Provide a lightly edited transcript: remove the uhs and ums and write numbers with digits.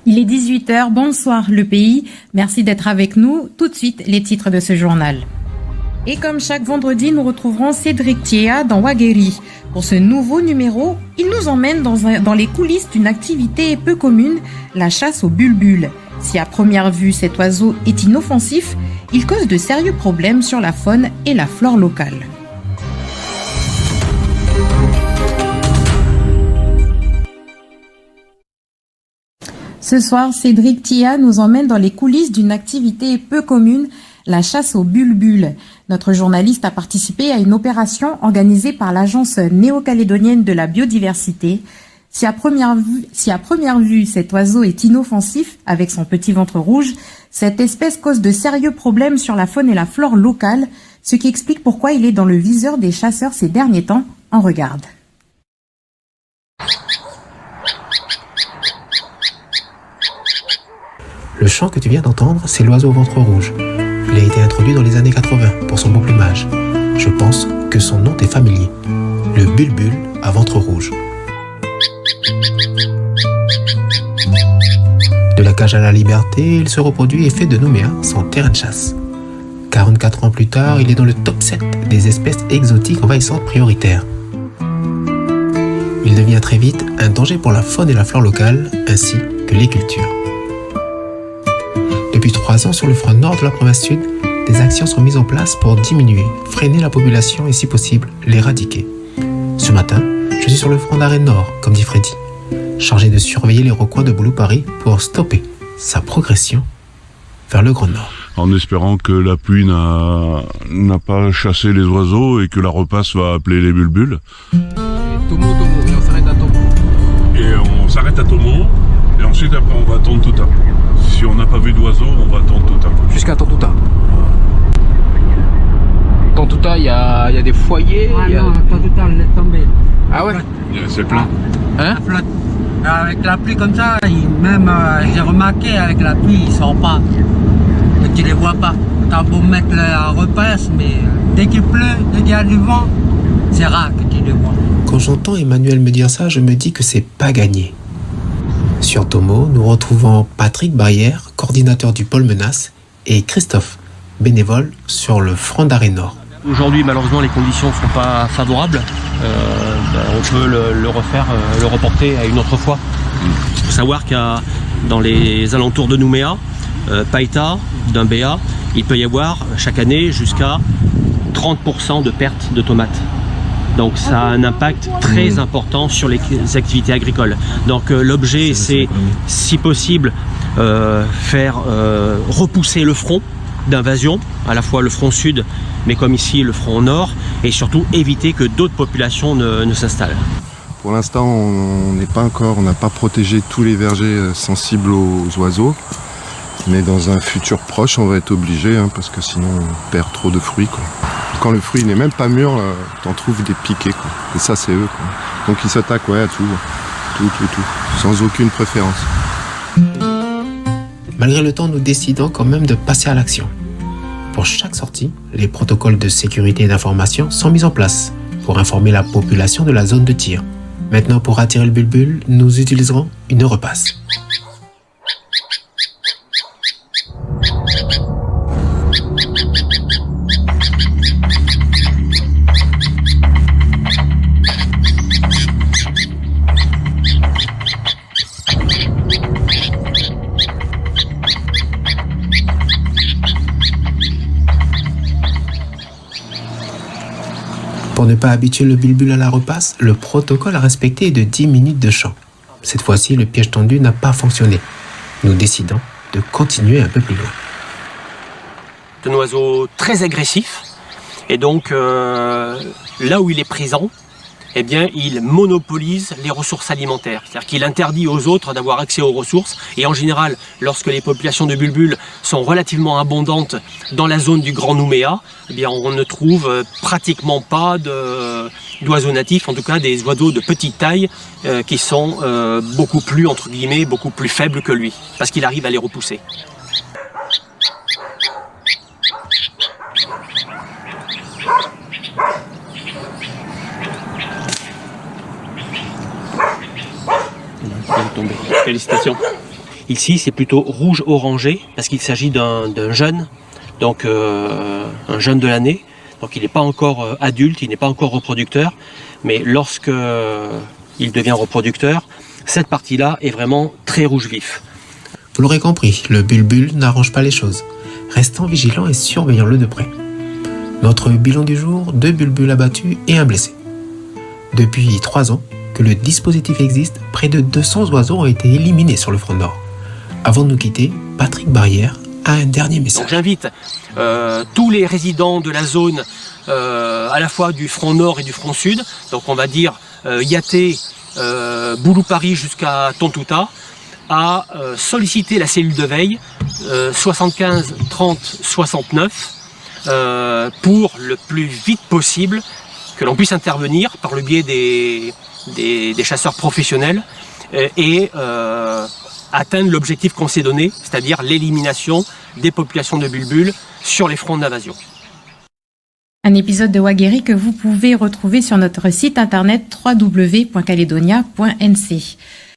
Il est 18h, bonsoir le pays. Merci d'être avec nous. Tout de suite, les titres de ce journal. Et comme chaque vendredi, nous retrouverons Cédric Thiéa dans Waguéri. Pour ce nouveau numéro, il nous emmène dans les coulisses d'une activité peu commune, la chasse au bulbul. Si à première vue cet oiseau est inoffensif, il cause de sérieux problèmes sur la faune et la flore locale. Ce soir, Cédric Thiéa nous emmène dans les coulisses d'une activité peu commune, la chasse au bulbul. Notre journaliste a participé à une opération organisée par l'Agence néo-calédonienne de la biodiversité. Si à première vue, cet oiseau est inoffensif avec son petit ventre rouge, cette espèce cause de sérieux problèmes sur la faune et la flore locale, ce qui explique pourquoi il est dans le viseur des chasseurs ces derniers temps. On regarde. Le chant que tu viens d'entendre, c'est l'oiseau au ventre rouge. Il a été introduit dans les années 80 pour son beau plumage. Je pense que son nom est familier. Le bulbul à ventre rouge. De la cage à la liberté, il se reproduit et fait de Nouméa son terrain de chasse. 44 ans plus tard, il est dans le top 7 des espèces exotiques envahissantes prioritaires. Il devient très vite un danger pour la faune et la flore locale, ainsi que les cultures. Depuis 3 ans, sur le front nord de la province sud, des actions sont mises en place pour diminuer, freiner la population et si possible, l'éradiquer. Ce matin, je suis sur le front d'arrêt nord, comme dit Freddy, chargé de surveiller les recoins de Boulou-Paris pour stopper sa progression vers le Grand Nord. En espérant que la pluie n'a pas chassé les oiseaux et que la repasse va appeler les bulbuls. Tomo, et on s'arrête à Tomo. Et on s'arrête à Tomo, et ensuite après on va attendre Touta. Si on n'a pas vu d'oiseaux, on va attendre Touta. Jusqu'à Tantouta. Tantouta, il y a des foyers. Ah non, Tantouta, on laisse tomber. Ah ouais? C'est plein. Hein? Avec la pluie comme ça, j'ai remarqué, avec la pluie, ils ne sortent pas. Et tu les vois pas. T'as beau mettre la repasse, mais dès qu'il pleut, dès qu'il y a du vent, c'est rare que tu les vois. Quand j'entends Emmanuel me dire ça, je me dis que c'est pas gagné. Sur Tomo, nous retrouvons Patrick Barrière, coordinateur du pôle menace, et Christophe, bénévole sur le front d'arrêt nord. Aujourd'hui, malheureusement, les conditions ne sont pas favorables. On peut le reporter à une autre fois. Il faut savoir qu'il y a dans les alentours de Nouméa, Païta, Dumbéa, il peut y avoir chaque année jusqu'à 30% de perte de tomates. Donc ça a un impact très important sur les activités agricoles. Donc l'objet, c'est si possible faire repousser le front d'invasion, à la fois le front sud, mais comme ici le front nord, et surtout éviter que d'autres populations ne s'installent. Pour l'instant, on n'a pas protégé tous les vergers sensibles aux oiseaux, mais dans un futur proche, on va être obligé, parce que sinon on perd trop de fruits, quoi. Quand le fruit n'est même pas mûr, t'en trouves des piquets, quoi. Et ça, c'est eux, quoi. Donc ils s'attaquent à tout, sans aucune préférence. Malgré le temps, nous décidons quand même de passer à l'action. Pour chaque sortie, les protocoles de sécurité et d'information sont mis en place pour informer la population de la zone de tir. Maintenant, pour attirer le bulbul, nous utiliserons une repasse. Pour ne pas habituer le bulbul à la repasse, le protocole à respecter est de 10 minutes de chant. Cette fois-ci, le piège tendu n'a pas fonctionné. Nous décidons de continuer un peu plus loin. C'est un oiseau très agressif, et donc là où il est présent, eh bien, il monopolise les ressources alimentaires. C'est-à-dire qu'il interdit aux autres d'avoir accès aux ressources. Et en général, lorsque les populations de bulbuls sont relativement abondantes dans la zone du Grand Nouméa, eh bien, on ne trouve pratiquement pas d'oiseaux natifs, en tout cas des oiseaux de petite taille qui sont beaucoup plus, entre guillemets, beaucoup plus faibles que lui, parce qu'il arrive à les repousser. Félicitations. Ici, c'est plutôt rouge-orangé parce qu'il s'agit d'un jeune, donc un jeune de l'année. Donc il n'est pas encore adulte, il n'est pas encore reproducteur, mais lorsque il devient reproducteur, cette partie-là est vraiment très rouge vif. Vous l'aurez compris, le bulbul n'arrange pas les choses. Restons vigilants et surveillons-le de près. Notre bilan du jour, 2 bulbuls abattus et un blessé. Depuis 3 ans que le dispositif existe, près de 200 oiseaux ont été éliminés sur le front nord. Avant de nous quitter, Patrick Barrière a un dernier message. Donc j'invite tous les résidents de la zone, à la fois du front nord et du front sud, donc on va dire Yaté, Boulou-Paris jusqu'à Tontouta, à solliciter la cellule de veille 75 30 69 pour le plus vite possible que l'on puisse intervenir par le biais des chasseurs professionnels et atteindre l'objectif qu'on s'est donné, c'est-à-dire l'élimination des populations de bulbuls sur les fronts d'invasion. Un épisode de Waguerri que vous pouvez retrouver sur notre site internet www.caledonia.nc.